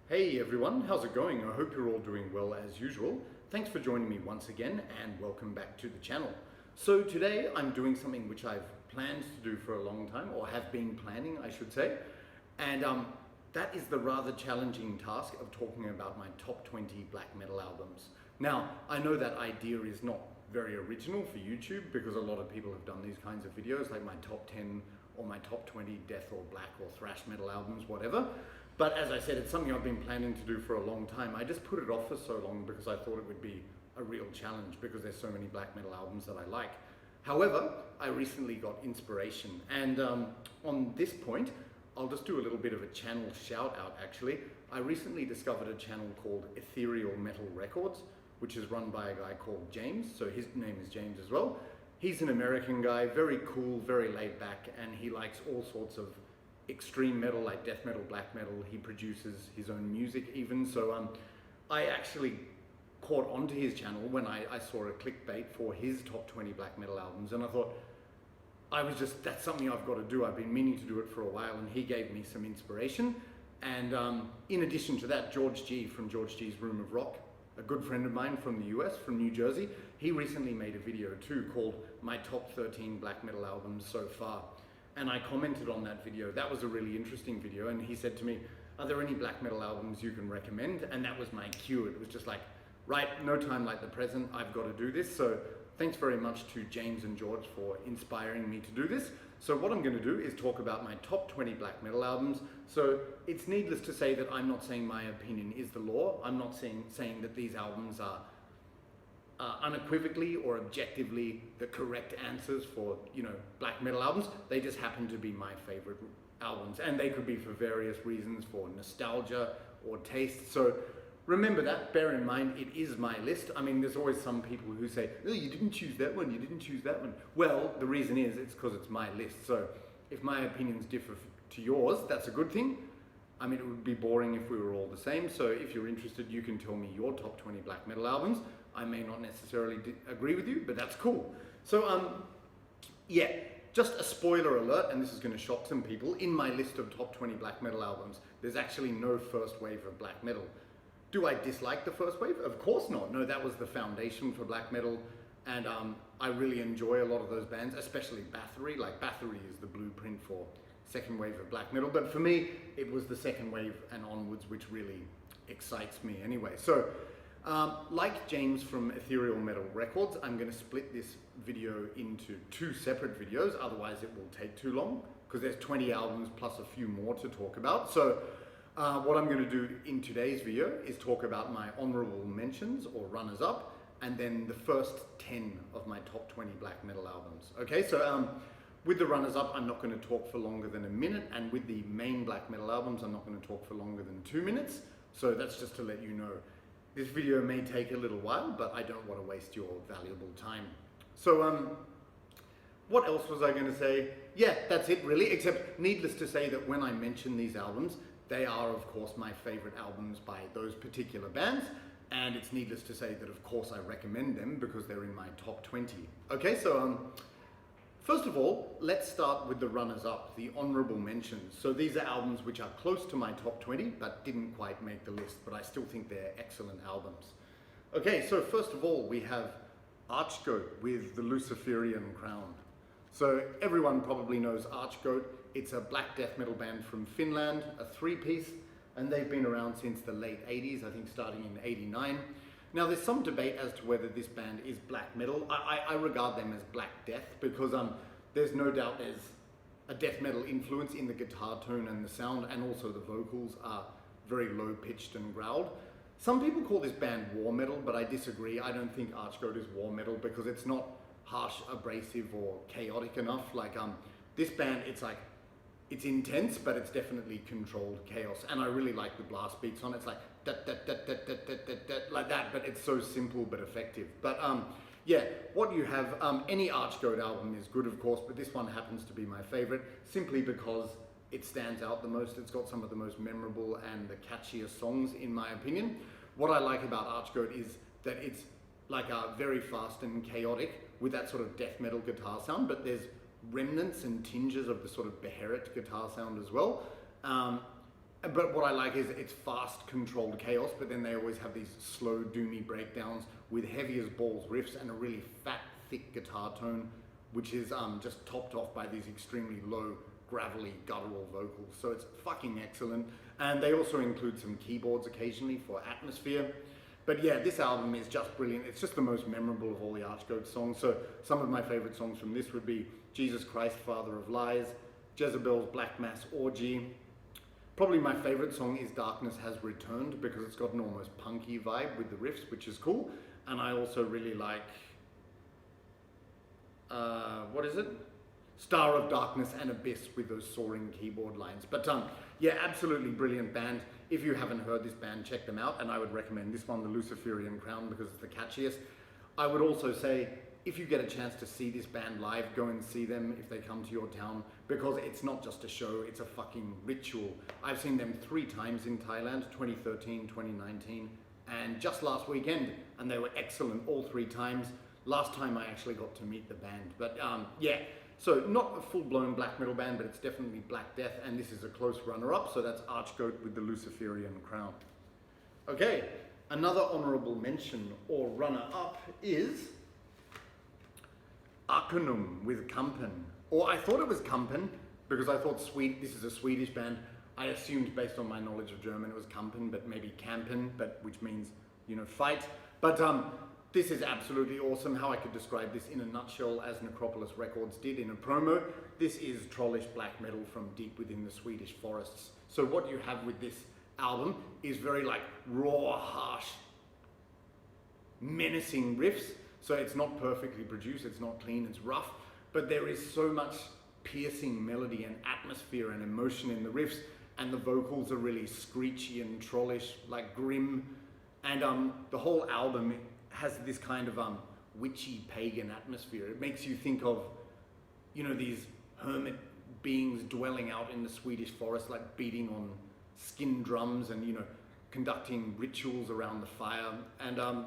Hey everyone, how's it going? I hope you're all doing well as usual. Thanks for joining me once again and welcome back to the channel. So today I'm doing something which I've planned to do for a long time, or have been planning I should say, and that is the rather challenging task of talking about my top 20 black metal albums. Now, I know that idea is not very original for YouTube because a lot of people have done these kinds of videos, like my top 10 or my top 20 death or black or thrash metal albums, whatever. But as I said, it's something I've been planning to do for a long time. I just put it off for so long because I thought it would be a real challenge because there's so many black metal albums that I like. However, I recently got inspiration, and on this point, I'll just do a little bit of a channel shout out actually. I recently discovered a channel called Ethereal Metal Records, which is run by a guy called James, so his name is James as well. He's an American guy, very cool, very laid back, and he likes all sorts of extreme metal, like death metal, black metal. He produces his own music even, so I actually caught onto his channel when I saw a clickbait for his top 20 black metal albums, and I thought, that's something I've got to do. I've been meaning to do it for a while, and he gave me some inspiration. And in addition to that, George G from George G's Room of Rock, a good friend of mine from the US, from New Jersey, he recently made a video too called My Top 13 Black Metal Albums So Far. And I commented on that video. That was a really interesting video, and he said to me, are there any black metal albums you can recommend? And that was my cue. It was just like, right, no time like the present, I've got to do this. So thanks very much to James and George for inspiring me to do this. So what I'm going to do is talk about my top 20 black metal albums. So it's needless to say that I'm not saying my opinion is the law. I'm not saying that these albums are unequivocally or objectively the correct answers for, black metal albums. They just happen to be my favorite albums, and they could be for various reasons, for nostalgia or taste. So remember that, bear in mind, it is my list. I mean, there's always some people who say, oh, you didn't choose that one, you didn't choose that one. Well, the reason is, it's because it's my list. So if my opinions differ to yours, that's a good thing. I mean, it would be boring if we were all the same. So if you're interested, you can tell me your top 20 black metal albums. I may not necessarily agree with you, but that's cool. So, yeah, just a spoiler alert, and this is going to shock some people. In my list of top 20 black metal albums, there's actually no first wave of black metal. Do I dislike the first wave? Of course not. No, that was the foundation for black metal, and I really enjoy a lot of those bands, especially Bathory. Like, Bathory is the blueprint for second wave of black metal, but for me, it was the second wave and onwards which really excites me anyway. So, like James from Ethereal Metal Records, I'm going to split this video into two separate videos, otherwise it will take too long, because there's 20 albums plus a few more to talk about. So what I'm going to do in today's video is talk about my honorable mentions or runners-up, and then the first 10 of my top 20 black metal albums. Okay, so with the runners-up, I'm not going to talk for longer than a minute, and with the main black metal albums, I'm not going to talk for longer than 2 minutes. So that's just to let you know. This video may take a little while, but I don't want to waste your valuable time. So, what else was I going to say? Yeah, that's it really, except needless to say that when I mention these albums, they are of course my favorite albums by those particular bands, and it's needless to say that of course I recommend them because they're in my top 20. Okay, so first of all, let's start with the runners-up, the honorable mentions. So these are albums which are close to my top 20, but didn't quite make the list, but I still think they're excellent albums. Okay, so first of all, we have ARCHGOAT with the Luciferian Crown. So everyone probably knows ARCHGOAT. It's a black death metal band from Finland, a three-piece, and they've been around since the late 80s, I think starting in '89. Now, there's some debate as to whether this band is black metal. I regard them as black death because there's no doubt there's a death metal influence in the guitar tone and the sound, and also the vocals are very low-pitched and growled. Some people call this band war metal, but I disagree. I don't think ARCHGOAT is war metal because it's not harsh, abrasive, or chaotic enough. Like this band, it's intense, but it's definitely controlled chaos, and I really like the blast beats on it. It's like like that, but it's so simple but effective. But yeah, what you have, any ARCHGOAT album is good of course, but this one happens to be my favorite simply because it stands out the most. It's got some of the most memorable and the catchiest songs in my opinion. What I like about ARCHGOAT is that it's like very fast and chaotic with that sort of death metal guitar sound, but there's remnants and tinges of the sort of Beherit guitar sound as well. But what I like is it's fast, controlled chaos, but then they always have these slow, doomy breakdowns with heavy as balls riffs and a really fat, thick guitar tone, which is just topped off by these extremely low, gravelly, guttural vocals. So it's fucking excellent. And they also include some keyboards occasionally for atmosphere. But yeah, this album is just brilliant. It's just the most memorable of all the ARCHGOAT songs. So some of my favorite songs from this would be Jesus Christ, Father of Lies, Jezebel's Black Mass Orgy. Probably my favorite song is Darkness Has Returned, because it's got an almost punky vibe with the riffs, which is cool. And I also really like, what is it? Star of Darkness and Abyss with those soaring keyboard lines. But yeah, absolutely brilliant band. If you haven't heard this band, check them out. And I would recommend this one, the Luciferian Crown, because it's the catchiest. I would also say, if you get a chance to see this band live, go and see them if they come to your town, because it's not just a show, it's a fucking ritual. I've seen them 3 times in Thailand, 2013, 2019, and just last weekend, and they were excellent all 3 times. Last time I actually got to meet the band. But yeah, so not a full-blown black metal band, but it's definitely Black Death, and this is a close runner-up, so that's ARCHGOAT with the Luciferian Crown. Okay, another honorable mention or runner-up is ARCKANUM with Kampen. Or I thought it was Kampen, because I thought this is a Swedish band. I assumed based on my knowledge of German it was Kampen, but maybe Kampen, but which means, you know, fight. But this is absolutely awesome. How I could describe this in a nutshell, as Necropolis Records did in a promo. This is trollish black metal from deep within the Swedish forests. So what you have with this album is very like raw, harsh, menacing riffs. So it's not perfectly produced, it's not clean, it's rough, but there is so much piercing melody and atmosphere and emotion in the riffs, and the vocals are really screechy and trollish, like grim. And the whole album has this kind of witchy pagan atmosphere. It makes you think of, you know, these hermit beings dwelling out in the Swedish forest, like beating on skin drums and, you know, conducting rituals around the fire. And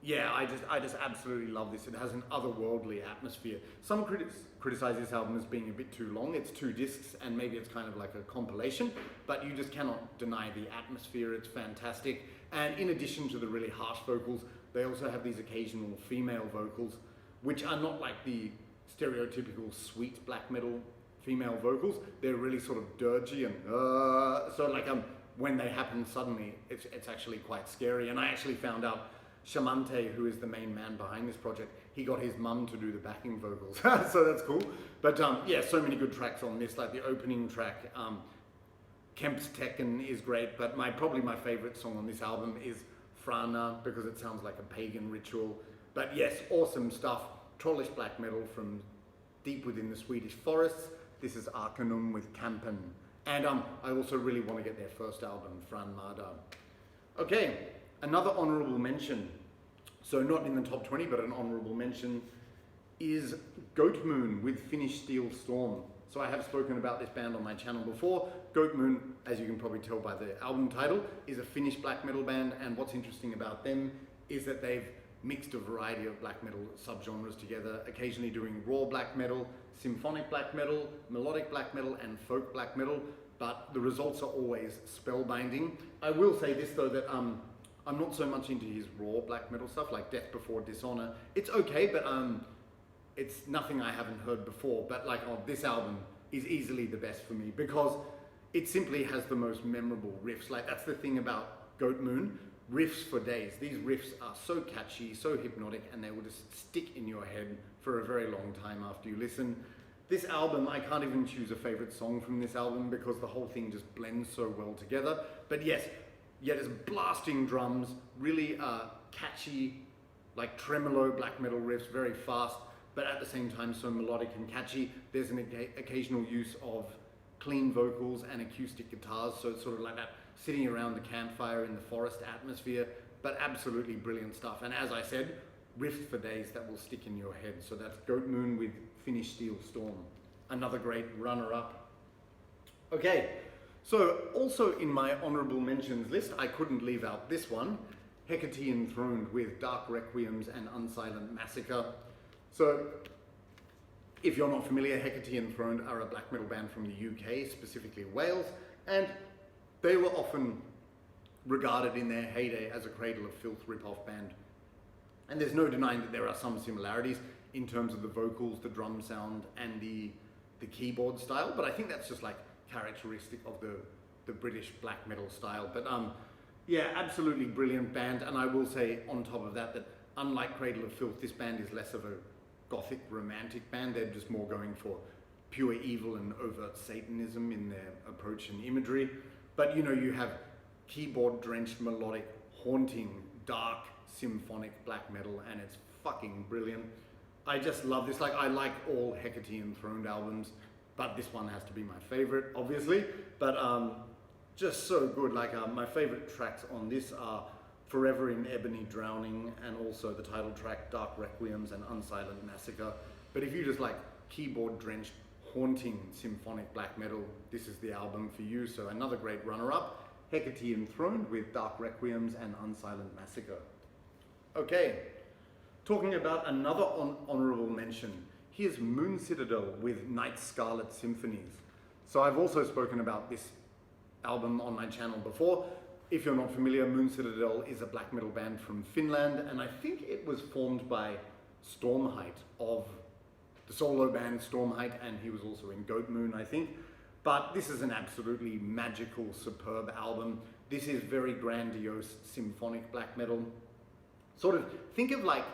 yeah, I just absolutely love this. It has an otherworldly atmosphere. Some critics criticize this album as being a bit too long. It's 2 discs and maybe it's kind of like a compilation, but you just cannot deny the atmosphere. It's fantastic. And in addition to the really harsh vocals, they also have these occasional female vocals, which are not like the stereotypical sweet black metal female vocals. They're really sort of dirgy and so like when they happen suddenly, it's actually quite scary. And I actually found out Shamante, who is the main man behind this project, he got his mum to do the backing vocals. So that's cool. But yeah, so many good tracks on this, like the opening track, Kemp's Tekken is great, but probably my favorite song on this album is Frana, because it sounds like a pagan ritual. But yes, awesome stuff. Trollish black metal from deep within the Swedish forests. This is ARCKANUM with Kampen. And I also really want to get their first album, Fran Mada. Okay. Another honourable mention, so not in the top 20, but an honourable mention, is GOATMOON with Finnish Steel Storm. So I have spoken about this band on my channel before. GOATMOON, as you can probably tell by the album title, is a Finnish black metal band, and what's interesting about them is that they've mixed a variety of black metal subgenres together, occasionally doing raw black metal, symphonic black metal, melodic black metal, and folk black metal, but the results are always spellbinding. I will say this though, that I'm not so much into his raw black metal stuff, like Death Before Dishonor. It's okay, but it's nothing I haven't heard before. But like this album is easily the best for me, because it simply has the most memorable riffs. Like that's the thing about GOATMOON, riffs for days. These riffs are so catchy, so hypnotic, and they will just stick in your head for a very long time after you listen. This album, I can't even choose a favorite song from this album because the whole thing just blends so well together. But yes, yeah, there's blasting drums, really catchy, like tremolo black metal riffs, very fast, but at the same time so melodic and catchy. There's an occasional use of clean vocals and acoustic guitars, so it's sort of like that sitting around the campfire in the forest atmosphere, but absolutely brilliant stuff. And as I said, riffs for days that will stick in your head. So that's GOATMOON with Finnish Steel Storm, another great runner-up. Okay. So, also in my honourable mentions list, I couldn't leave out this one, HECATE Enthroned with Dark Requiems and Unsilent Massacre. So, if you're not familiar, HECATE Enthroned are a black metal band from the UK, specifically Wales, and they were often regarded in their heyday as a Cradle of Filth rip-off band. And there's no denying that there are some similarities in terms of the vocals, the drum sound, and the keyboard style, but I think that's just like characteristic of the British black metal style. But yeah, absolutely brilliant band. And I will say on top of that, that unlike Cradle of Filth, this band is less of a gothic romantic band. They're just more going for pure evil and overt Satanism in their approach and imagery. But you know, you have keyboard drenched, melodic, haunting, dark, symphonic black metal, and it's fucking brilliant. I just love this. Like, I like all HECATE Enthroned albums, but this one has to be my favorite, obviously. But just so good. Like, my favorite tracks on this are Forever in Ebony Drowning, and also the title track Dark Requiems and Unsilent Massacre. But if you just like keyboard drenched, haunting symphonic black metal, this is the album for you. So another great runner-up, HECATE Enthroned with Dark Requiems and Unsilent Massacre. Okay, talking about another honorable mention, here's MOONCITADEL with Night Scarlet Symphonies. So I've also spoken about this album on my channel before. If you're not familiar, MOONCITADEL is a black metal band from Finland, and I think it was formed by Stormheit of the solo band Stormheit, and he was also in GOATMOON, I think. But this is an absolutely magical, superb album. This is very grandiose symphonic black metal. Sort of, think of like,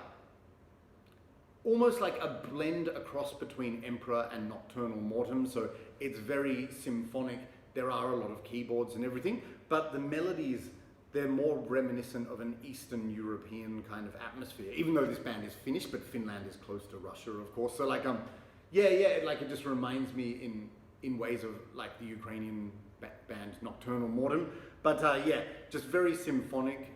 almost like a blend across between Emperor and Nocturnal Mortem. So it's very symphonic. There are a lot of keyboards and everything, but the melodies, they're more reminiscent of an Eastern European kind of atmosphere, even though this band is Finnish, but Finland is close to Russia, of course. So like, like it just reminds me in ways of like the Ukrainian band Nocturnal Mortem. But yeah, just very symphonic,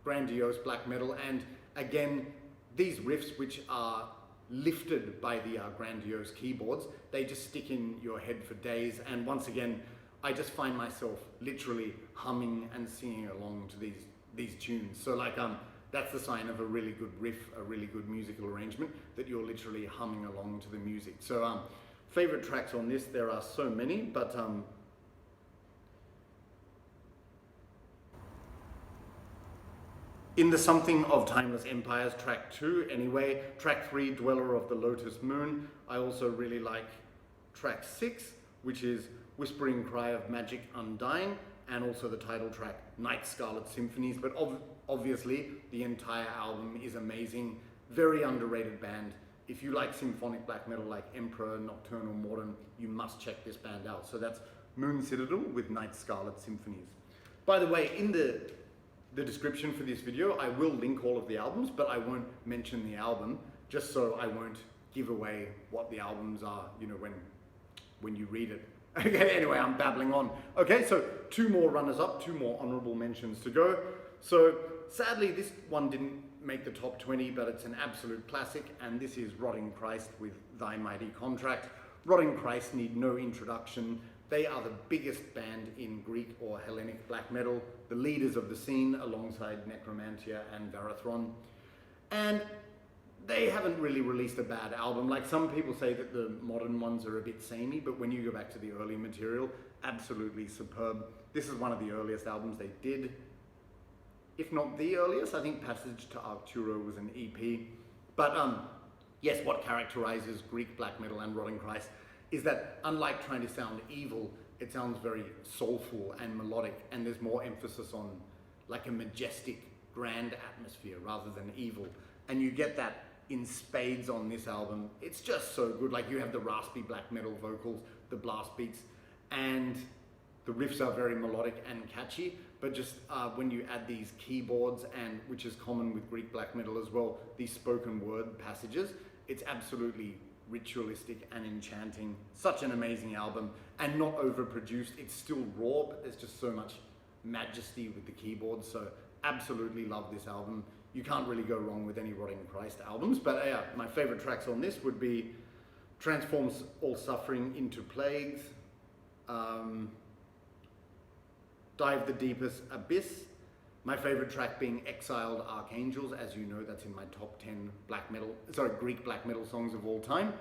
grandiose black metal. And again, these riffs, which are lifted by the grandiose keyboards, they just stick in your head for days. And once again, I just find myself literally humming and singing along to these tunes. So like, that's the sign of a really good riff, a really good musical arrangement, that you're literally humming along to the music. So favorite tracks on this, there are so many, but in the Something of Timeless Empires, track 2 anyway, track 3, Dweller of the Lotus Moon. I also really like track 6, which is Whispering Cry of Magic Undying, and also the title track Night Scarlet Symphonies. But obviously the entire album is amazing, very underrated band. If you like symphonic black metal like Emperor, Nocturnal Mortem, you must check this band out. So that's MOONCITADEL with Night Scarlet Symphonies. By the way, in the description for this video, I will link all of the albums, but I won't mention the album, just so I won't give away what the albums are, you know, when you read it. Okay, anyway, I'm babbling on. Okay, so 2 more runners-up, 2 more honorable mentions to go. So sadly, this one didn't make the top 20, but it's an absolute classic, and this is Rotting Christ with Thy Mighty Contract. Rotting Christ need no introduction. They are the biggest band in Greek or Hellenic black metal, the leaders of the scene alongside Necromantia and Varathron. And they haven't really released a bad album. Like, some people say that the modern ones are a bit samey, but when you go back to the early material, absolutely superb. This is one of the earliest albums they did. If not the earliest, I think Passage to Arcturo was an EP. But yes, what characterizes Greek black metal and Rotting Christ is that, unlike trying to sound evil, it sounds very soulful and melodic, and there's more emphasis on like a majestic, grand atmosphere rather than evil. And you get that in spades on this album. It's just so good. Like, you have the raspy black metal vocals, the blast beats, and the riffs are very melodic and catchy, but just when you add these keyboards, and which is common with Greek black metal as well, these spoken word passages, it's absolutely ritualistic and enchanting. Such an amazing album, and not overproduced. It's still raw, but there's just so much majesty with the keyboards. So absolutely love this album. You can't really go wrong with any Rotting Christ albums. But yeah, my favorite tracks on this would be Transforms All Suffering into Plagues, Dive the Deepest Abyss, my favorite track being Exiled Archangels. As you know, that's in my top 10 Greek black metal songs of all time.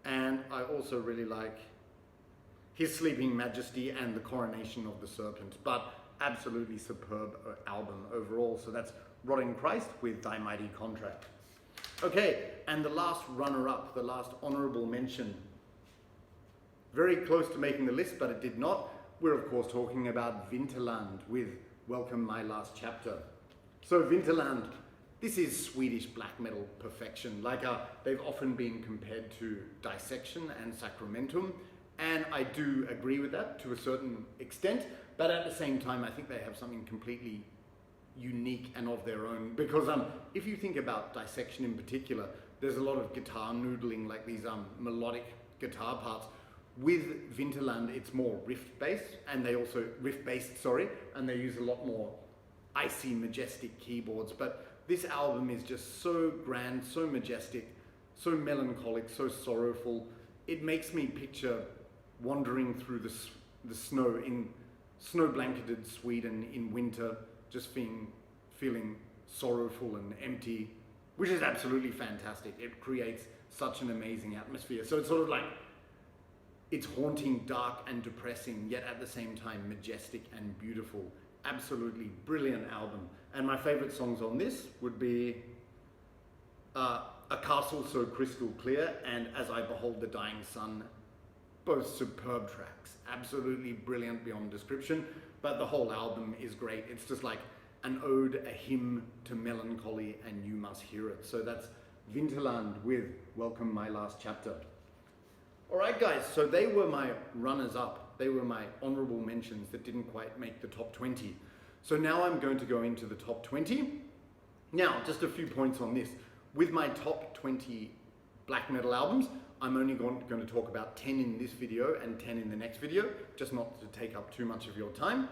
And I also really like His Sleeping Majesty and the Coronation of the Serpent, but absolutely superb album overall. So that's Rotting Christ with Thy Mighty Contract. Okay, and the last runner-up, the last honourable mention, very close to making the list, but it did not. We're of course talking about VINTERLAND with Welcome My Last Chapter. So VINTERLAND, this is Swedish black metal perfection. Like they've often been compared to Dissection and Sacramentum, and I do agree with that to a certain extent, but at the same time I think they have something completely unique and of their own, because if you think about Dissection in particular, there's a lot of guitar noodling, like these melodic guitar parts. With VINTERLAND, it's more riff-based, and they also and they use a lot more icy, majestic keyboards. But this album is just so grand, so majestic, so melancholic, so sorrowful. It makes me picture wandering through the snow in snow-blanketed Sweden in winter, just feeling sorrowful and empty, which is absolutely fantastic. It creates such an amazing atmosphere. So it's sort of like, it's haunting, dark and depressing, yet at the same time majestic and beautiful. Absolutely brilliant album. And my favorite songs on this would be A Castle So Crystal Clear and As I Behold the Dying Sun. Both superb tracks, absolutely brilliant beyond description, but the whole album is great. It's just like an ode, a hymn to melancholy, and you must hear it. So that's VINTERLAND with Welcome My Last Chapter. All right, guys, so they were my runners-up. They were my honorable mentions that didn't quite make the top 20. So now I'm going to go into the top 20. Now, just a few points on this. With my top 20 black metal albums, I'm only going to talk about 10 in this video and 10 in the next video, just not to take up too much of your time.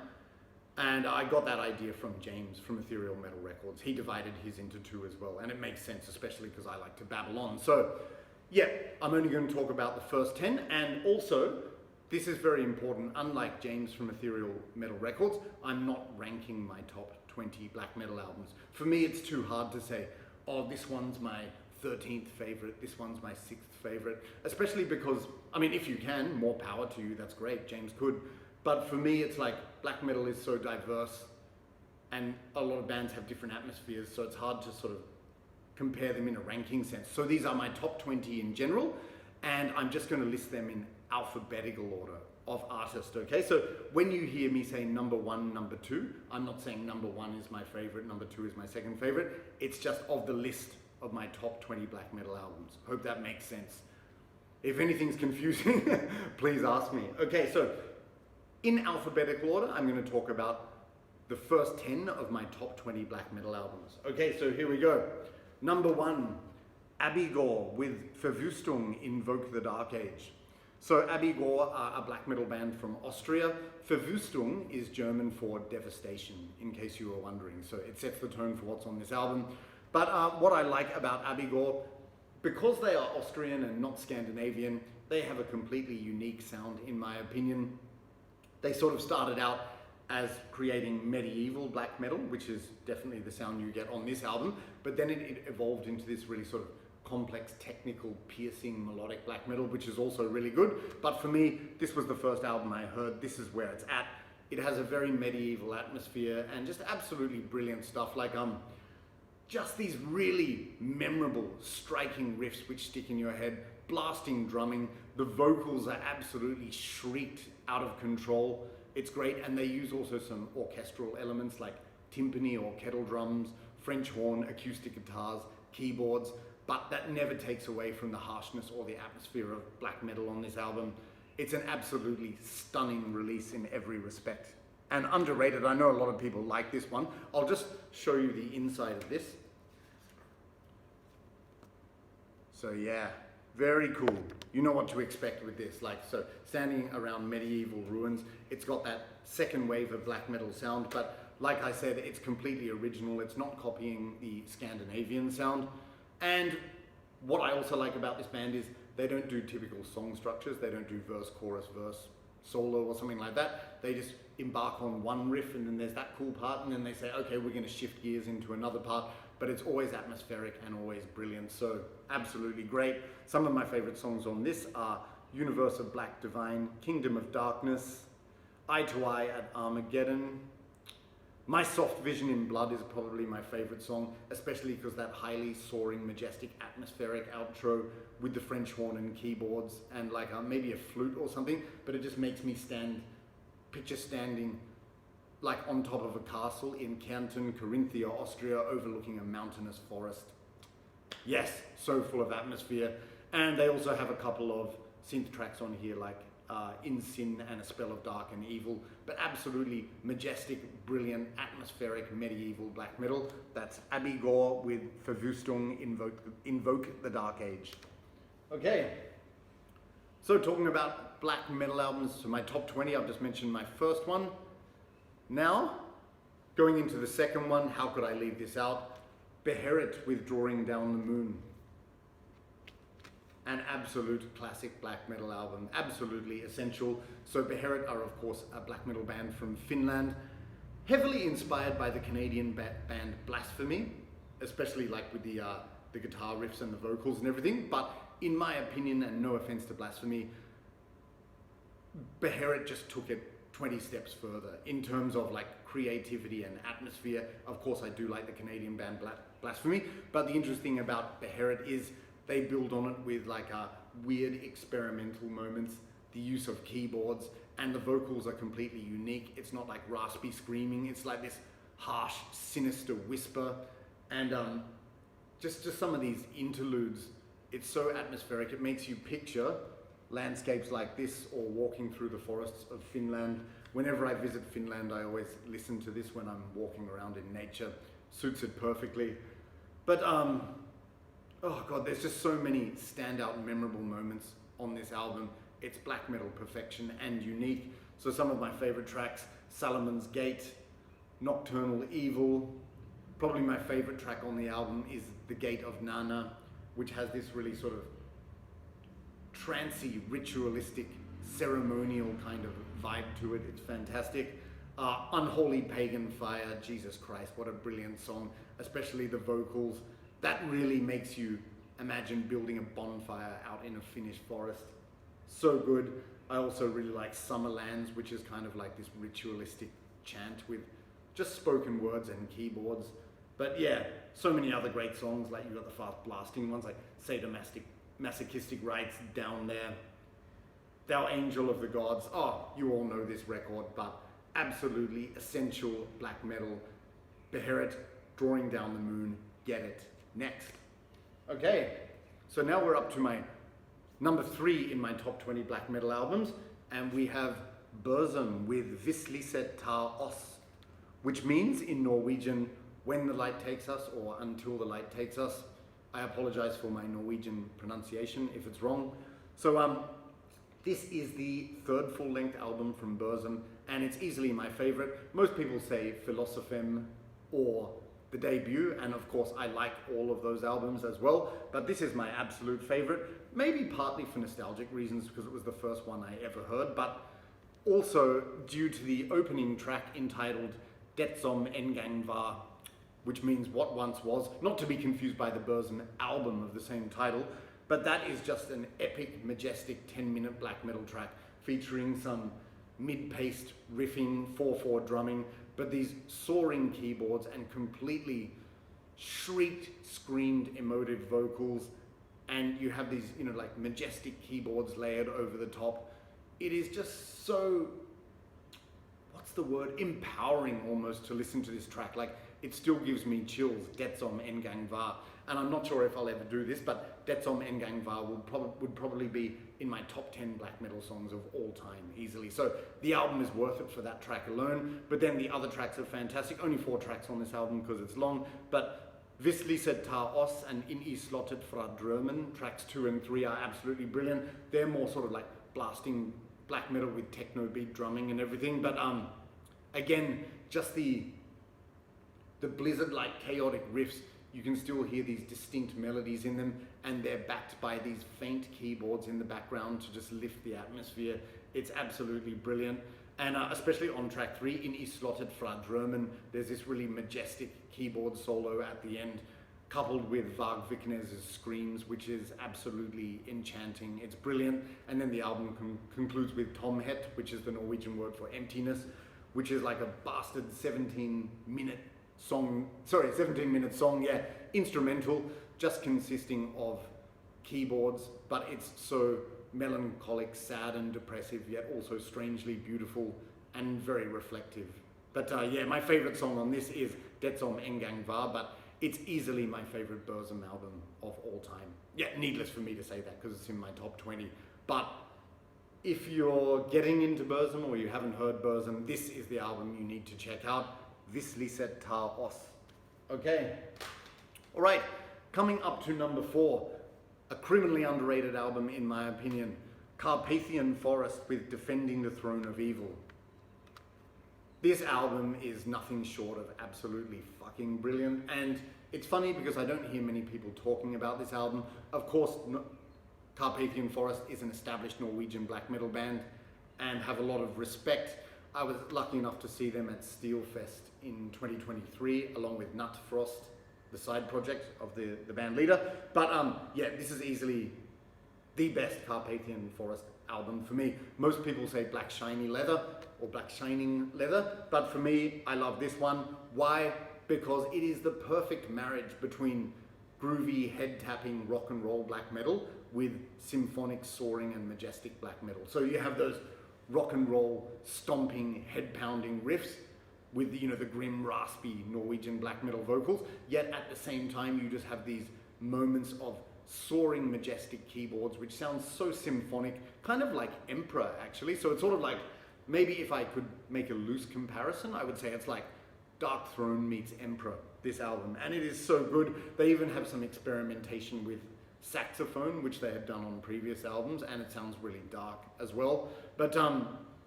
And I got that idea from James from Ethereal Metal Records. He divided his into two as well, and it makes sense, especially because I like to babble on. So yeah, I'm only going to talk about the first 10, and also, this is very important, unlike James from Ethereal Metal Records, I'm not ranking my top 20 black metal albums. For me, it's too hard to say, oh, this one's my 13th favorite, this one's my 6th favorite, especially because, I mean, if you can, more power to you, that's great, James could. But for me, it's like, black metal is so diverse, and a lot of bands have different atmospheres, so it's hard to sort of compare them in a ranking sense. So these are my top 20 in general, and I'm just going to list them in alphabetical order of artist, okay? So when you hear me say number 1, number 2, I'm not saying number 1 is my favorite, number 2 is my second favorite. It's just of the list of my top 20 black metal albums. Hope that makes sense. If anything's confusing, please ask me. Okay, so in alphabetical order, I'm going to talk about the first 10 of my top 20 black metal albums. Okay, so here we go. Number 1, Abigor with Verwüstung Invoke the Dark Age. So Abigor are a black metal band from Austria. Verwüstung is German for devastation, in case you were wondering. So it sets the tone for what's on this album. But what I like about Abigor, because they are Austrian and not Scandinavian, they have a completely unique sound, in my opinion. They sort of started out as creating medieval black metal, which is definitely the sound you get on this album, but then it evolved into this really sort of complex, technical, piercing, melodic black metal, which is also really good. But for me, this was the first album I heard. This is where it's at. It has a very medieval atmosphere and just absolutely brilliant stuff, like just these really memorable, striking riffs which stick in your head, blasting drumming. The vocals are absolutely shrieked out of control. It's great, and they use also some orchestral elements like timpani or kettle drums, French horn, acoustic guitars, keyboards, but that never takes away from the harshness or the atmosphere of black metal on this album. It's an absolutely stunning release in every respect. And underrated, I know a lot of people like this one. I'll just show you the inside of this. So yeah, very cool. You know what to expect with this. Like, so standing around medieval ruins, it's got that second wave of black metal sound, but like I said, it's completely original. It's not copying the Scandinavian sound. And what I also like about this band is they don't do typical song structures. They don't do verse, chorus, verse, solo or something like that. They just embark on one riff, and then there's that cool part, and then they say, okay, we're going to shift gears into another part, but it's always atmospheric and always brilliant. So absolutely great. Some of my favorite songs on this are Universe of Black Divine, Kingdom of Darkness, Eye to Eye at Armageddon. My Soft Vision in Blood is probably my favorite song, especially because that highly soaring, majestic, atmospheric outro with the French horn and keyboards and like maybe a flute or something, but it just makes me picture standing like on top of a castle in Kärnten, Carinthia, Austria, overlooking a mountainous forest. Yes, so full of atmosphere. And they also have a couple of synth tracks on here like In Sin and A Spell of Dark and Evil, but absolutely majestic, brilliant, atmospheric, medieval black metal. That's Abigor with Verwüstung, Invoke the Dark Age. Okay, so talking about black metal albums, so my top 20, I've just mentioned my first one. Now, going into the second one, how could I leave this out? Beherit with Drawing Down the Moon. An absolute classic black metal album, absolutely essential. So Beherit are of course a black metal band from Finland, heavily inspired by the Canadian band Blasphemy, especially like with the guitar riffs and the vocals and everything. But in my opinion, and no offense to Blasphemy, Beherit just took it 20 steps further in terms of like creativity and atmosphere. Of course, I do like the Canadian band Blasphemy, but the interesting about Beherit is they build on it with like weird experimental moments, the use of keyboards, and the vocals are completely unique. It's not like raspy screaming, it's like this harsh, sinister whisper. And just some of these interludes, it's so atmospheric, it makes you picture landscapes like this or walking through the forests of Finland. Whenever I visit Finland, I always listen to this when I'm walking around in nature. Suits it perfectly. But oh god, there's just so many standout memorable moments on this album. It's black metal perfection and unique. So some of my favorite tracks, Salomon's Gate, Nocturnal Evil. Probably my favorite track on the album is The Gate of Nana, which has this really sort of trancy, ritualistic, ceremonial kind of vibe to it. It's fantastic. Unholy Pagan Fire, Jesus Christ, what a brilliant song, especially the vocals. That really makes you imagine building a bonfire out in a Finnish forest. So good. I also really like Summerlands, which is kind of like this ritualistic chant with just spoken words and keyboards. But yeah, so many other great songs, like you've got the fast blasting ones like Masochistic Rites, Down There, Thou Angel of the Gods. Oh, you all know this record, but absolutely essential black metal. Beherit, Drawing Down the Moon, get it. Next. Okay, so now we're up to my number 3 in my top 20 black metal albums, and we have BURZUM with Hvis lyset tar oss, which means in Norwegian, when the light takes us, or until the light takes us. I apologize for my Norwegian pronunciation if it's wrong. So this is the third full-length album from BURZUM, and it's easily my favorite. Most people say Philosophem or the debut, and of course I like all of those albums as well, but this is my absolute favorite, maybe partly for nostalgic reasons because it was the first one I ever heard, but also due to the opening track entitled Det som en gang var, which means what once was, not to be confused by the BURZUM album of the same title, but that is just an epic, majestic 10-minute black metal track featuring some mid-paced riffing, 4/4 drumming, but these soaring keyboards and completely shrieked, screamed, emotive vocals, and you have these, like majestic keyboards layered over the top. It is just so, what's the word? Empowering almost to listen to this track. Like, it still gives me chills, Det som en gang var. And I'm not sure if I'll ever do this, but Det som en gang var would probably be in my top 10 black metal songs of all time, easily. So the album is worth it for that track alone, but then the other tracks are fantastic. Only 4 tracks on this album because it's long, but Hvis lyset tar oss and In I slottet fra drømmen, tracks 2 and 3 are absolutely brilliant. They're more sort of like blasting black metal with techno beat drumming and everything, but again, just the blizzard-like chaotic riffs, you can still hear these distinct melodies in them, and they're backed by these faint keyboards in the background to just lift the atmosphere. It's absolutely brilliant. And especially on track 3, In I slottet fra drømmen, there's this really majestic keyboard solo at the end, coupled with Varg Vikernes' screams, which is absolutely enchanting. It's brilliant. And then the album concludes with Tomhet, which is the Norwegian word for emptiness, which is like a bastard 17-minute song, yeah, instrumental, just consisting of keyboards, but it's so melancholic, sad and depressive, yet also strangely beautiful and very reflective. But yeah, my favorite song on this is Det som en gang var, but it's easily my favorite BURZUM album of all time. Yeah, needless for me to say that because it's in my top 20. But if you're getting into BURZUM or you haven't heard BURZUM, this is the album you need to check out. Visliset tar oss. Okay. All right. Coming up to number 4, a criminally underrated album in my opinion, Carpathian Forest with Defending the Throne of Evil. This album is nothing short of absolutely fucking brilliant, and it's funny because I don't hear many people talking about this album. Of course, Carpathian Forest is an established Norwegian black metal band and have a lot of respect. I was lucky enough to see them at Steelfest in 2023 along with Nut Frost, the side project of the band leader. But yeah, this is easily the best Carpathian Forest album for me. Most people say Black Shiny Leather or Black Shining Leather, but for me, I love this one. Why? Because it is the perfect marriage between groovy, head-tapping rock and roll black metal with symphonic, soaring and majestic black metal. So you have those rock and roll, stomping, head-pounding riffs with the, the grim, raspy Norwegian black metal vocals, yet at the same time you just have these moments of soaring, majestic keyboards, which sounds so symphonic, kind of like Emperor actually. So it's sort of like, maybe if I could make a loose comparison, I would say it's like Darkthrone meets Emperor, this album, and it is so good. They even have some experimentation with saxophone, which they had done on previous albums, and it sounds really dark as well. But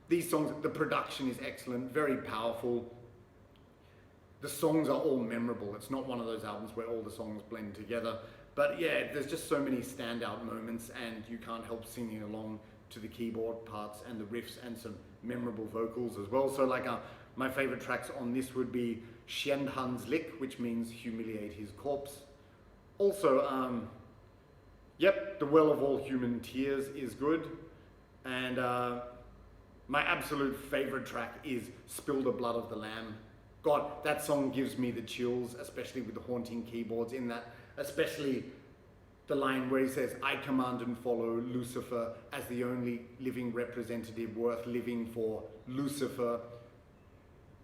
these songs, the production is excellent, very powerful. The songs are all memorable. It's not one of those albums where all the songs blend together. But yeah, there's just so many standout moments and you can't help singing along to the keyboard parts and the riffs and some memorable vocals as well. So like my favorite tracks on this would be Skjend hans lik, which means humiliate his corpse. Also, yep, The Well of All Human Tears is good. And my absolute favorite track is Spill the Blood of the Lamb. God, that song gives me the chills, especially with the haunting keyboards in that, especially the line where he says, I command and follow Lucifer as the only living representative worth living for, Lucifer.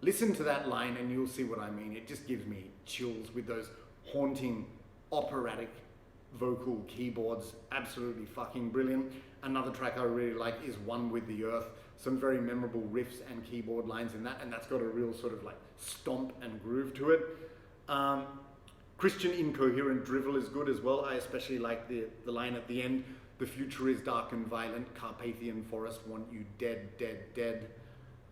Listen to that line and you'll see what I mean. It just gives me chills with those haunting, operatic vocal keyboards. Absolutely fucking brilliant. Another track I really like is One with the Earth. Some very memorable riffs and keyboard lines in that, and that's got a real sort of like stomp and groove to it. Christian Incoherent Drivel is good as well. I especially like the line at the end, the future is dark and violent, Carpathian Forest want you dead, dead, dead.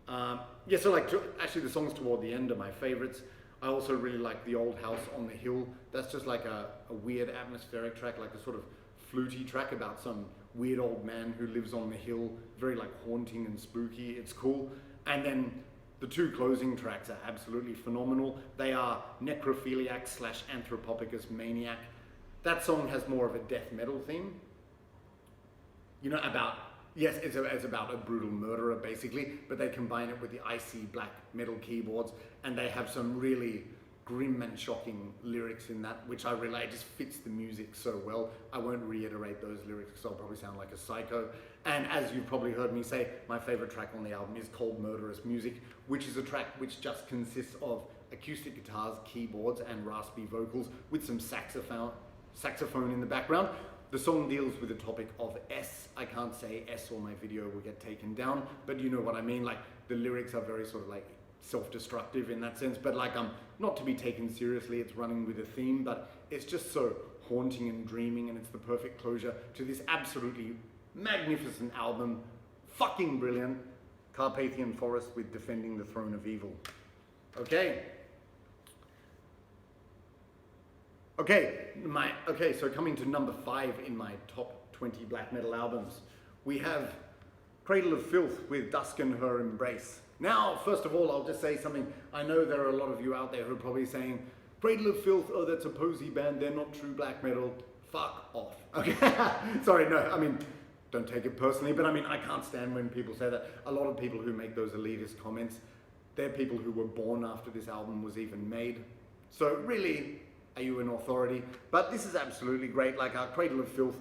Yeah, so like actually the songs toward the end are my favorites. I also really like The Old House on the Hill. That's just like a weird atmospheric track, like a sort of fluty track about some weird old man who lives on the hill, very like haunting and spooky. It's cool. And then the two closing tracks are absolutely phenomenal. They are Necrophiliac / Anthropophagus Maniac. That song has more of a death metal theme. Yes, it's about a brutal murderer basically, but they combine it with the icy black metal keyboards, and they have some really grim and shocking lyrics in that, which I really, it just fits the music so well. I won't reiterate those lyrics because I'll probably sound like a psycho. And as you've probably heard me say, my favorite track on the album is Cold Murderous Music, which is a track which just consists of acoustic guitars, keyboards, and raspy vocals with some saxophone in the background. The song deals with the topic of S. I can't say S or my video will get taken down, but you know what I mean. Like the lyrics are very sort of like self-destructive in that sense, but like not to be taken seriously. It's running with a theme, but it's just so haunting and dreaming, and it's the perfect closure to this absolutely magnificent album. Fucking brilliant. Carpathian Forest with Defending the Throne of Evil. Okay, so coming to number 5 in my top 20 black metal albums, we have Cradle of Filth with Dusk and Her Embrace. Now, first of all, I'll just say something. I know there are a lot of you out there who are probably saying, Cradle of Filth, oh, that's a posy band, they're not true black metal. Fuck off. Okay, sorry, no, I mean, don't take it personally, but I mean, I can't stand when people say that. A lot of people who make those elitist comments, they're people who were born after this album was even made. So really, are you an authority? But this is absolutely great, like Cradle of Filth,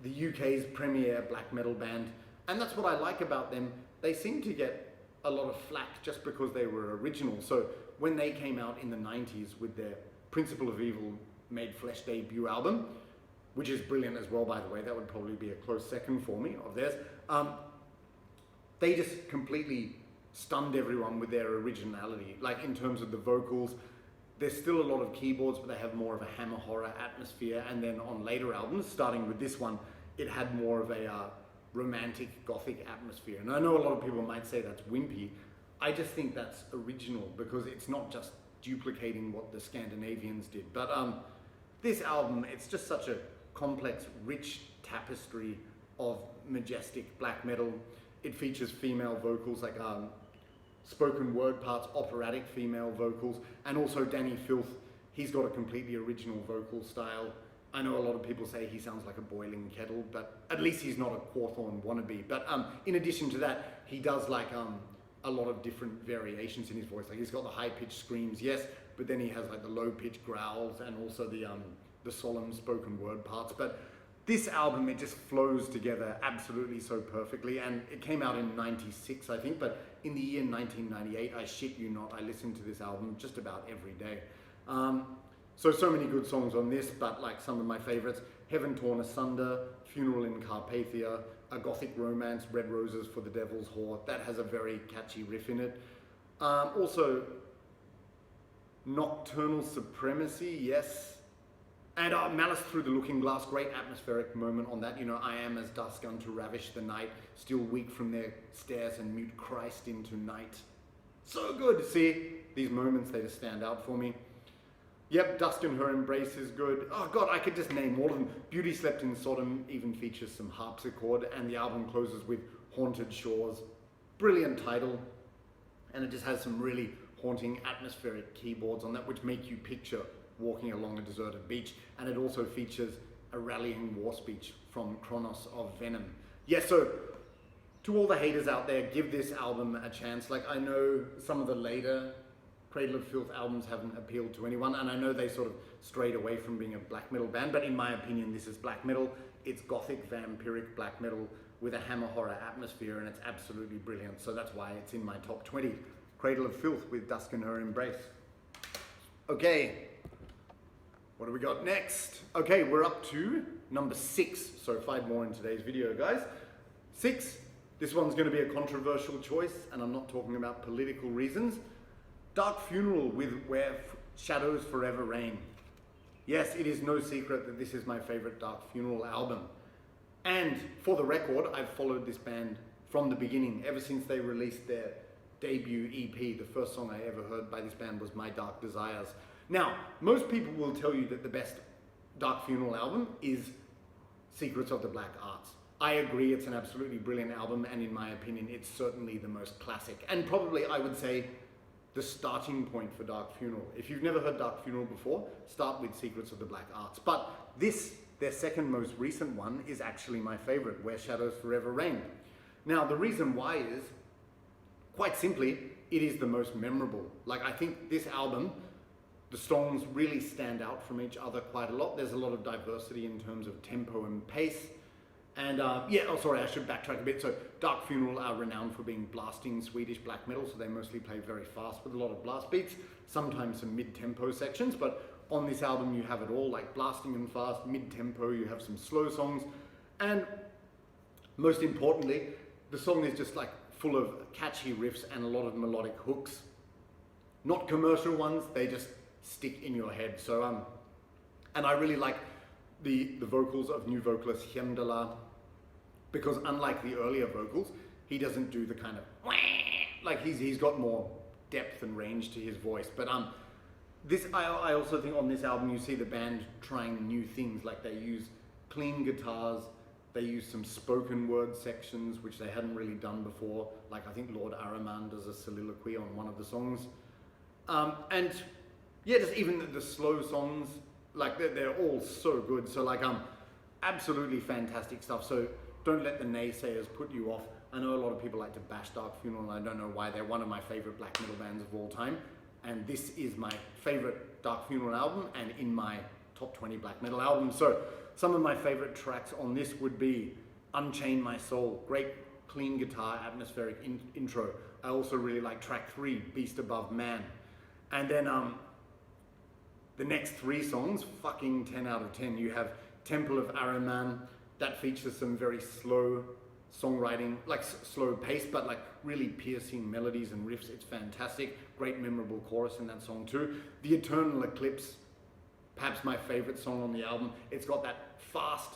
the UK's premier black metal band. And that's what I like about them. They seem to get a lot of flack just because they were original. So when they came out in the 90s with their Principle of Evil Made Flesh debut album, which is brilliant as well, by the way, that would probably be a close second for me of theirs, they just completely stunned everyone with their originality. Like in terms of the vocals, there's still a lot of keyboards, but they have more of a hammer horror atmosphere. And then on later albums, starting with this one, it had more of a romantic gothic atmosphere. And I know a lot of people might say that's wimpy. I just think that's original because it's not just duplicating what the Scandinavians did. But this album, it's just such a complex, rich tapestry of majestic black metal. It features female vocals, like spoken word parts, operatic female vocals, and also Danny Filth. He's got a completely original vocal style. I know a lot of people say he sounds like a boiling kettle, but at least he's not a Cawthorn wannabe. But in addition to that, he does like a lot of different variations in his voice. Like he's got the high-pitched screams, yes, but then he has like the low-pitched growls and also the solemn spoken word parts. But this album, it just flows together absolutely so perfectly. And it came out in '96, I think, but in the year 1998, I shit you not, I listened to this album just about every day. So many good songs on this, but like some of my favorites, Heaven Torn Asunder, Funeral in Carpathia, A Gothic Romance, Red Roses for the Devil's Whore, that has a very catchy riff in it. Also, Nocturnal Supremacy, yes. And Malice Through the Looking Glass, great atmospheric moment on that. You know, I am as dusk unto ravish the night, still weak from their stares and mute Christ into night. So good. See, these moments, they just stand out for me. Yep, Dust in Her Embrace is good. Oh God, I could just name all of them. Beauty Slept in Sodom even features some harpsichord, and the album closes with Haunted Shores. Brilliant title. And it just has some really haunting atmospheric keyboards on that, which make you picture walking along a deserted beach. And it also features a rallying war speech from Kronos of Venom. Yes, so to all the haters out there, give this album a chance. Like, I know some of the later Cradle of Filth albums haven't appealed to anyone, and I know they sort of strayed away from being a black metal band, but in my opinion, this is black metal. It's gothic, vampiric black metal with a hammer horror atmosphere, and it's absolutely brilliant. So that's why it's in my top 20. Cradle of Filth with Dusk in Her Embrace. Okay, what do we got next? Okay, we're up to number 6. So 5 more in today's video, guys. 6, this one's going to be a controversial choice, and I'm not talking about political reasons. Dark Funeral with Where Shadows Forever Reign. Yes, it is no secret that this is my favorite Dark Funeral album. And for the record, I've followed this band from the beginning, ever since they released their debut EP. The first song I ever heard by this band was My Dark Desires. Now, most people will tell you that the best Dark Funeral album is Secrets of the Black Arts. I agree, it's an absolutely brilliant album, and in my opinion, it's certainly the most classic. And probably, I would say, the starting point for Dark Funeral. If you've never heard Dark Funeral before, start with Secrets of the Black Arts. But this, their second most recent one, is actually my favorite, Where Shadows Forever Reign. Now, the reason why is, quite simply, it is the most memorable. Like, I think this album, the songs really stand out from each other quite a lot. There's a lot of diversity in terms of tempo and pace. And I should backtrack a bit. So Dark Funeral are renowned for being blasting Swedish black metal, so they mostly play very fast with a lot of blast beats, sometimes some mid-tempo sections, but on this album you have it all, like blasting and fast, mid-tempo, you have some slow songs, and most importantly, the song is just like full of catchy riffs and a lot of melodic hooks. Not commercial ones, they just stick in your head. So and I really like the vocals of new vocalist Hjemdala, because unlike the earlier vocals, he doesn't do the kind of like he's got more depth and range to his voice. But I also think on this album you see the band trying new things, like they use clean guitars, they use some spoken word sections which they hadn't really done before. Like I think Lord Araman does a soliloquy on one of the songs, and yeah, just even the slow songs, like they're all so good. So like absolutely fantastic stuff. So don't let the naysayers put you off. I know a lot of people like to bash Dark Funeral, and I don't know why. They're one of my favorite black metal bands of all time, and this is my favorite Dark Funeral album and in my top 20 black metal albums. So some of my favorite tracks on this would be Unchain My Soul, great clean guitar, atmospheric intro. I also really like track 3, Beast Above Man. And then the next 3 songs, fucking 10 out of 10. You have Temple of Ahriman, that features some very slow songwriting, like slow pace, but like really piercing melodies and riffs. It's fantastic. Great memorable chorus in that song too. The Eternal Eclipse, perhaps my favorite song on the album. It's got that fast,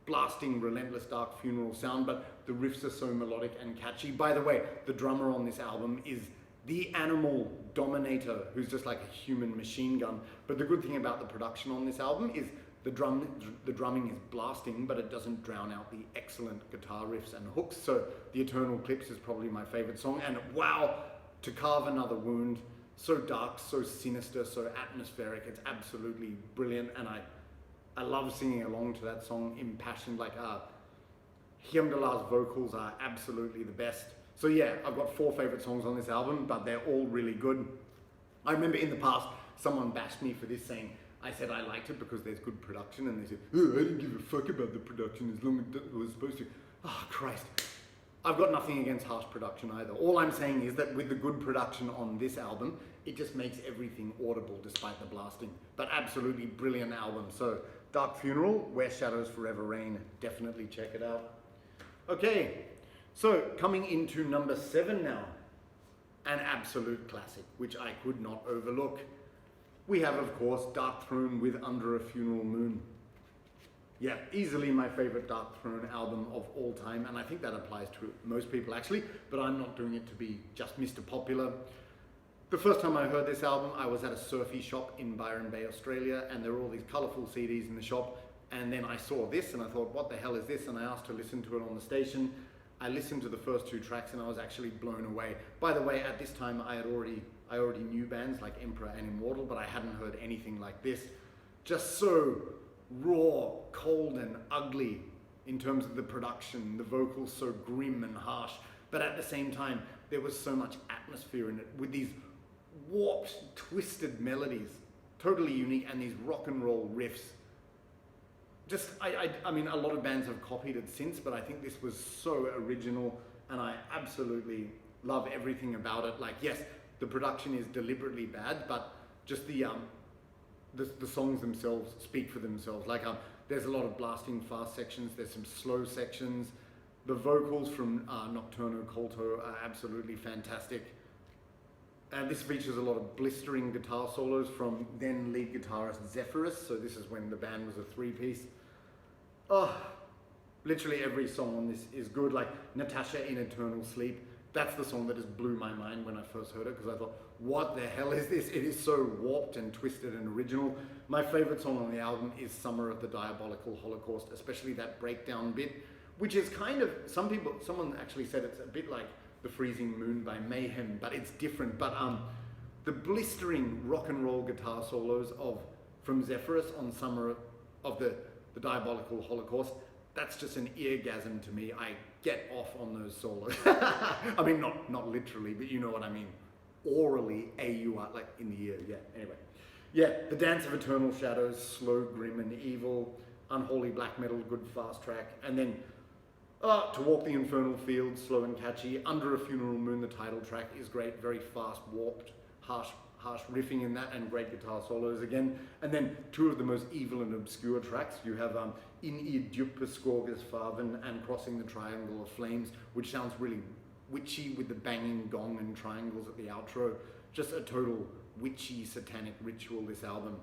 blasting, relentless Dark Funeral sound, but the riffs are so melodic and catchy. By the way, the drummer on this album is the Animal Dominator, who's just like a human machine gun. But the good thing about the production on this album is the drumming is blasting, but it doesn't drown out the excellent guitar riffs and hooks. So The Eternal Eclipse is probably my favorite song. And wow, To Carve Another Wound, so dark, so sinister, so atmospheric. It's absolutely brilliant, and I love singing along to that song, impassioned. Like Hyamdallar's vocals are absolutely the best. So yeah, I've got 4 favorite songs on this album, but they're all really good. I remember in the past, someone bashed me for this, saying I said I liked it because there's good production, and they said, oh, I didn't give a fuck about the production as long as it was supposed to. Oh, Christ. I've got nothing against harsh production either. All I'm saying is that with the good production on this album, it just makes everything audible despite the blasting. But absolutely brilliant album. So Dark Funeral, Where Shadows Forever Reign. Definitely check it out. Okay, so coming into number 7 now. An absolute classic, which I could not overlook. We have, of course, Darkthrone with Under a Funeral Moon. Yeah, easily my favorite Darkthrone album of all time, and I think that applies to most people actually, but I'm not doing it to be just Mr. Popular. The first time I heard this album, I was at a surfy shop in Byron Bay, Australia, and there were all these colourful CDs in the shop, and then I saw this and I thought, what the hell is this? And I asked to listen to it on the station. I listened to the first 2 tracks and I was actually blown away. By the way, at this time I already knew bands like Emperor and Immortal, but I hadn't heard anything like this. Just so raw, cold and ugly in terms of the production, the vocals so grim and harsh, but at the same time there was so much atmosphere in it with these warped, twisted melodies, totally unique, and these rock and roll riffs. Just, I mean, a lot of bands have copied it since, but I think this was so original, and I absolutely love everything about it. Like, yes, the production is deliberately bad, but just the songs themselves speak for themselves. Like, there's a lot of blasting fast sections, there's some slow sections. The vocals from Nocturno Colto are absolutely fantastic. And this features a lot of blistering guitar solos from then lead guitarist Zephyrus. So this is when the band was a 3-piece. Oh, literally every song on this is good. Like Natasha in Eternal Sleep. That's the song that just blew my mind when I first heard it, because I thought, what the hell is this? It is so warped and twisted and original. My favorite song on the album is Summer of the Diabolical Holocaust, especially that breakdown bit, which is kind of, someone actually said it's a bit like The Freezing Moon by Mayhem, but it's different. But the blistering rock and roll guitar solos from Zephyrus on Summer of the Diabolical Holocaust, that's just an eargasm to me. I get off on those solos. I mean, not literally, but you know what I mean. Orally, A-U-R, like in the ear, yeah, anyway. Yeah, The Dance of Eternal Shadows, slow, grim and evil. Unholy black metal, good fast track. And then To Walk the Infernal Fields, slow and catchy. Under a Funeral Moon, the title track, is great, very fast, warped, harsh riffing in that, and great guitar solos again. And then 2 of the most evil and obscure tracks. You have In I Djupa Skorgas Farven and Crossing the Triangle of Flames, which sounds really witchy with the banging gong and triangles at the outro. Just a total witchy satanic ritual, this album.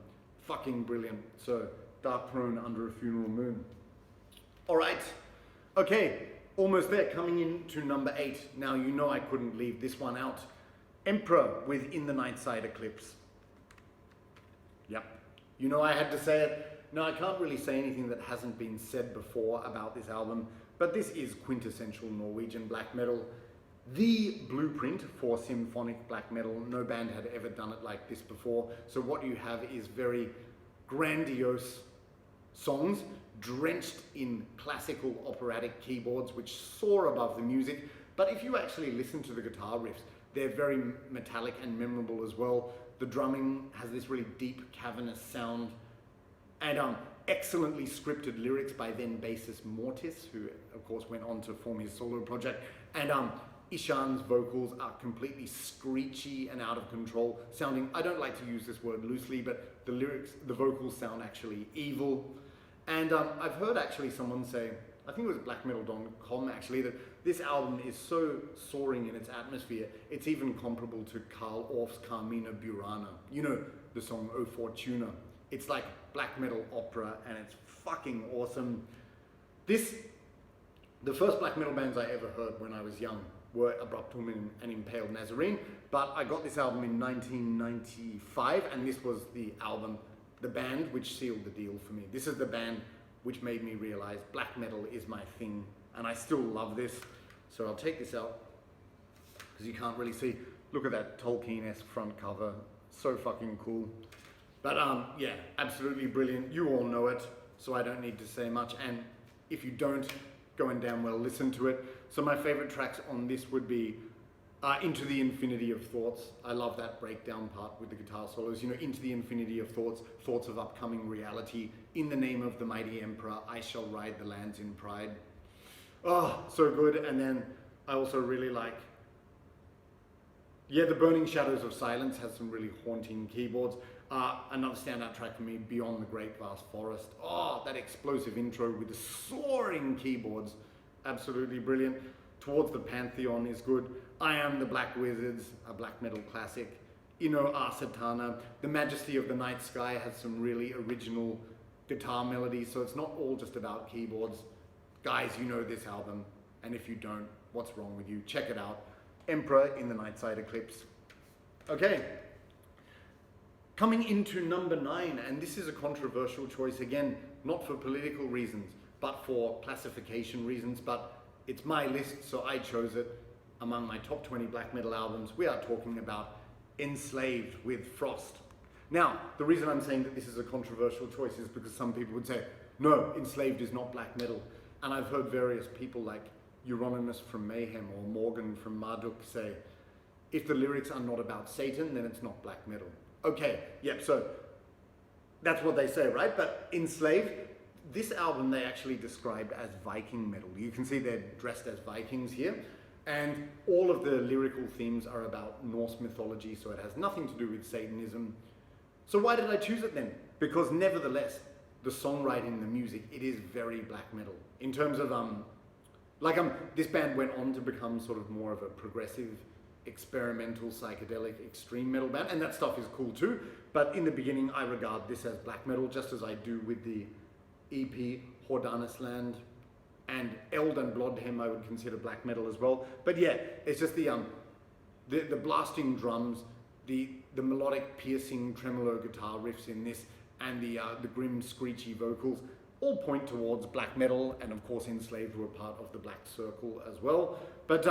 Fucking brilliant. So Darkthrone, Under a Funeral Moon. Alright, okay, almost there, coming into number 8. Now you know I couldn't leave this one out. Emperor with In the Nightside Eclipse. Yep, you know I had to say it. Now I can't really say anything that hasn't been said before about this album, but this is quintessential Norwegian black metal. the blueprint for symphonic black metal. No band had ever done it like this before. So what you have is very grandiose songs drenched in classical operatic keyboards which soar above the music. But if you actually listen to the guitar riffs, they're very metallic and memorable as well. The drumming has this really deep, cavernous sound, and excellently scripted lyrics by then bassist Mortis, who of course went on to form his solo project. And Ishan's vocals are completely screechy and out of control, sounding, I don't like to use this word loosely, but the lyrics, the vocals sound actually evil. And I've heard actually someone say, I think it was blackmetal.com actually, that this album is so soaring in its atmosphere, it's even comparable to Karl Orff's Carmina Burana. You know, the song O Fortuna. It's like black metal opera and it's fucking awesome. The first black metal bands I ever heard when I was young were Abruptum and Impaled Nazarene, but I got this album in 1995 and this was the album, the band which sealed the deal for me. This is the band which made me realize black metal is my thing, and I still love this. So I'll take this out because you can't really see. Look at that Tolkien-esque front cover, so fucking cool. But yeah, absolutely brilliant. You all know it, so I don't need to say much. And if you don't, go and damn well listen to it. So my favorite tracks on this would be Into the Infinity of Thoughts. I love that breakdown part with the guitar solos. You know, Into the Infinity of Thoughts, thoughts of upcoming reality. In the name of the mighty emperor, I shall ride the lands in pride. Oh, so good. And then I also really like, yeah, The Burning Shadows of Silence has some really haunting keyboards. Another standout track for me, Beyond the Great Vast Forest. Oh, that explosive intro with the soaring keyboards. Absolutely brilliant. Towards the Pantheon is good. I Am the Black Wizards, a black metal classic. Inno A Satana. The Majesty of the Night Sky has some really original guitar melodies, so it's not all just about keyboards. Guys, you know this album, and if you don't, what's wrong with you? Check it out. Emperor in the Nightside Eclipse. Okay. Coming into number 9, and this is a controversial choice, again, not for political reasons, but for classification reasons, but it's my list, so I chose it among my top 20 black metal albums. We are talking about Enslaved with Frost. Now, the reason I'm saying that this is a controversial choice is because some people would say, no, Enslaved is not black metal. And I've heard various people like Euronymous from Mayhem or Morgan from Marduk say, if the lyrics are not about Satan, then it's not black metal. Okay, yep, so that's what they say, right? But Enslaved, this album they actually described as Viking metal. You can see they're dressed as Vikings here. And all of the lyrical themes are about Norse mythology, so it has nothing to do with Satanism. So why did I choose it then? Because nevertheless, the songwriting, the music, it is very black metal. In terms of, this band went on to become sort of more of a progressive, experimental, psychedelic, extreme metal band, and that stuff is cool too. But in the beginning, I regard this as black metal, just as I do with the EP Hordanesland and Eld and Blodhem I would consider black metal as well. But yeah, it's just the blasting drums, the melodic, piercing tremolo guitar riffs in this, and the grim, screechy vocals all point towards black metal, and of course Enslaved were part of the Black Circle as well. But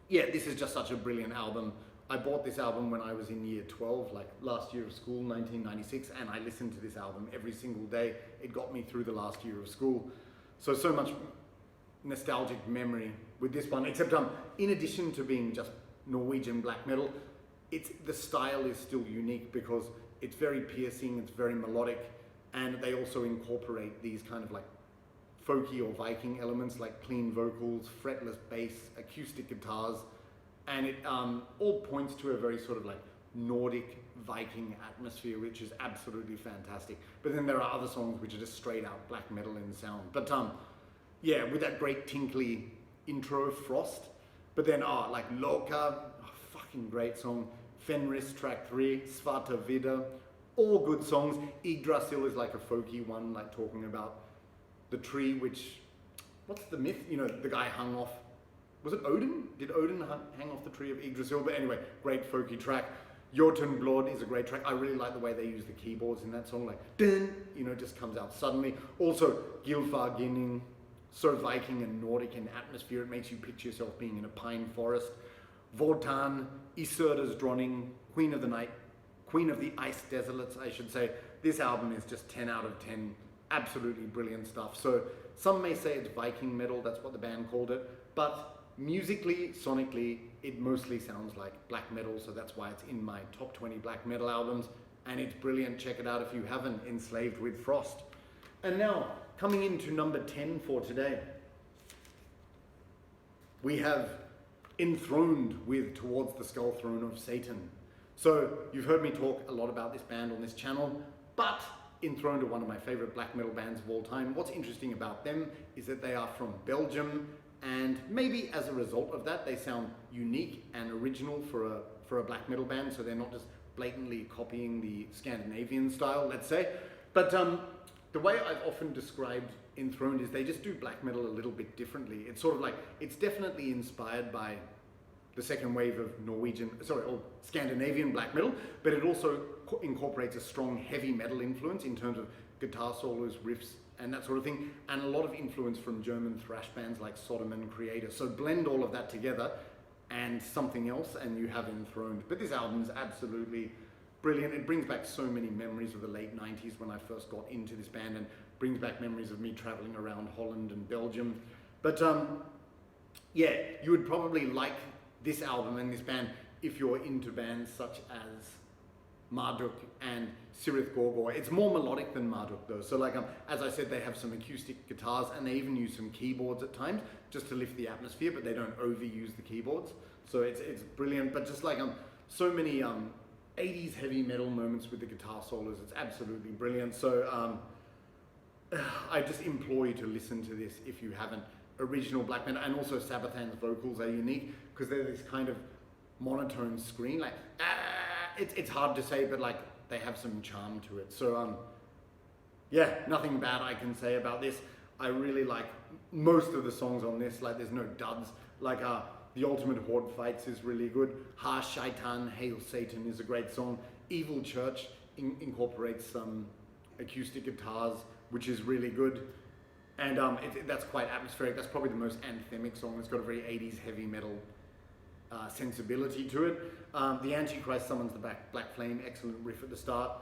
yeah, this is just such a brilliant album. I bought this album when I was in year 12, like last year of school, 1996, and I listened to this album every single day. It got me through the last year of school. So much nostalgic memory with this one, except in addition to being just Norwegian black metal, the style is still unique because it's very piercing, it's very melodic, and they also incorporate these kind of like folky or Viking elements like clean vocals, fretless bass, acoustic guitars, and it all points to a very sort of like Nordic Viking atmosphere, which is absolutely fantastic. But then there are other songs which are just straight out black metal in sound. But yeah, with that great tinkly intro, Frost. But then like Loka, fucking great song. Fenris, track 3, Svarta Vida, all good songs. Yggdrasil is like a folky one, like talking about the tree, which, what's the myth? You know, the guy hung off, was it Odin? Did Odin hang off the tree of Yggdrasil? But anyway, great folky track. Jotunblod is a great track. I really like the way they use the keyboards in that song, like, dun, you know, it just comes out suddenly. Also, Gylfaginning, so Viking and Nordic in atmosphere. It makes you picture yourself being in a pine forest. Wotan, Iserda's Dronning, Queen of the Night, Queen of the Ice Desolates, I should say. This album is just 10 out of 10. Absolutely brilliant stuff. So some may say it's Viking metal, that's what the band called it, but musically, sonically, it mostly sounds like black metal, so that's why it's in my top 20 black metal albums, and it's brilliant. Check it out if you haven't. Enslaved with Frost. And now, coming into number 10 for today, we have Enthroned with Towards the Skull Throne of Satan. So you've heard me talk a lot about this band on this channel, but Enthroned are one of my favorite black metal bands of all time. What's interesting about them is that they are from Belgium, and maybe as a result of that, they sound unique and original for a black metal band, so they're not just blatantly copying the Scandinavian style, let's say. But the way I've often described Enthroned is they just do black metal a little bit differently. It's sort of like, it's definitely inspired by the second wave of Scandinavian black metal, but it also incorporates a strong heavy metal influence in terms of guitar solos, riffs, and that sort of thing, and a lot of influence from German thrash bands like Sodom and Creator. So blend all of that together and something else, and you have Enthroned. But this album is absolutely brilliant. It brings back so many memories of the late 90s when I first got into this band, and brings back memories of me traveling around Holland and Belgium. But yeah, you would probably like this album and this band if you're into bands such as Marduk and Cirith Gorgor. It's more melodic than Marduk though. So like, as I said, they have some acoustic guitars, and they even use some keyboards at times just to lift the atmosphere, but they don't overuse the keyboards. So it's brilliant, but just like so many 80s heavy metal moments with the guitar solos. It's absolutely brilliant. So I just implore you to listen to this if you haven't. Original black metal, and also Sabathan's vocals are unique because they're this kind of monotone scream, like it's hard to say, but like they have some charm to it. So yeah, nothing bad I can say about this. I really like most of the songs on this. Like there's no duds. Like The Ultimate Horde Fights is really good. Ha Shaitan, Hail Satan is a great song. Evil Church incorporates some acoustic guitars, which is really good. And that's quite atmospheric. That's probably the most anthemic song. It's got a very 80s heavy metal sensibility to it. The Antichrist summons the Black Flame, excellent riff at the start.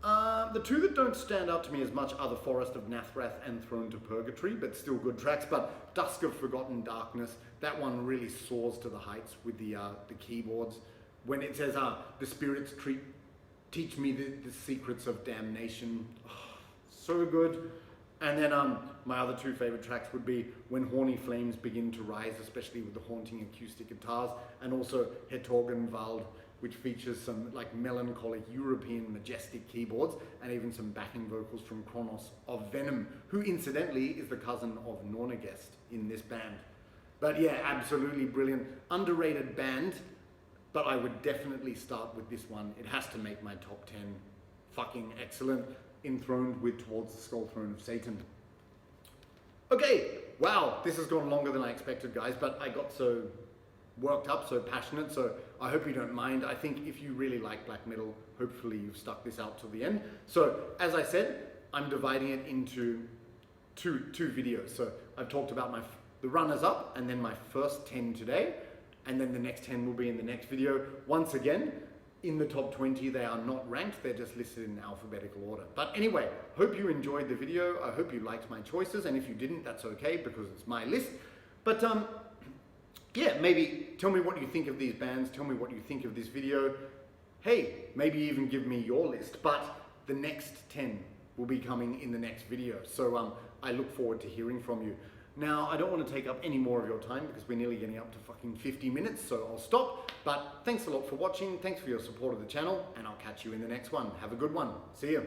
The two that don't stand out to me as much are The Forest of Nathrath and Thrown to Purgatory, but still good tracks. But Dusk of Forgotten Darkness, that one really soars to the heights with the keyboards. When it says, the spirits teach me the secrets of damnation. Oh, so good. And then my other two favorite tracks would be When Horny Flames Begin to Rise, especially with the haunting acoustic guitars, and also Hetorgenwald, which features some like melancholic European majestic keyboards, and even some backing vocals from Kronos of Venom, who incidentally is the cousin of Nornegest in this band. But yeah, absolutely brilliant. Underrated band, but I would definitely start with this one. It has to make my top 10. Fucking excellent. Enthroned with Towards the Skull Throne of Satan. Okay, wow, this has gone longer than I expected, guys, but I got so worked up, so passionate, so I hope you don't mind. I think if you really like black metal, hopefully you've stuck this out till the end. So, as I said, I'm dividing it into two videos. So I've talked about the runners-up, and then my first 10 today, and then the next 10 will be in the next video. Once again, in the top 20, they are not ranked, they're just listed in alphabetical order. But anyway, hope you enjoyed the video, I hope you liked my choices, and if you didn't, that's okay, because it's my list. But yeah, maybe tell me what you think of these bands, tell me what you think of this video. Hey, maybe even give me your list, but the next 10 will be coming in the next video. So I look forward to hearing from you. Now, I don't want to take up any more of your time because we're nearly getting up to fucking 50 minutes, so I'll stop. But thanks a lot for watching, thanks for your support of the channel, and I'll catch you in the next one. Have a good one. See you.